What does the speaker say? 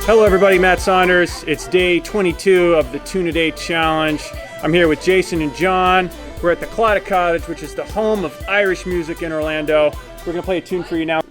Hello everybody, Matt Saunders. It's day 22 of the Tune a Day Challenge. I'm here with Jason and John. We're at the Claddagh Cottage, which is the home of Irish music in Orlando. We're gonna play a tune for you now.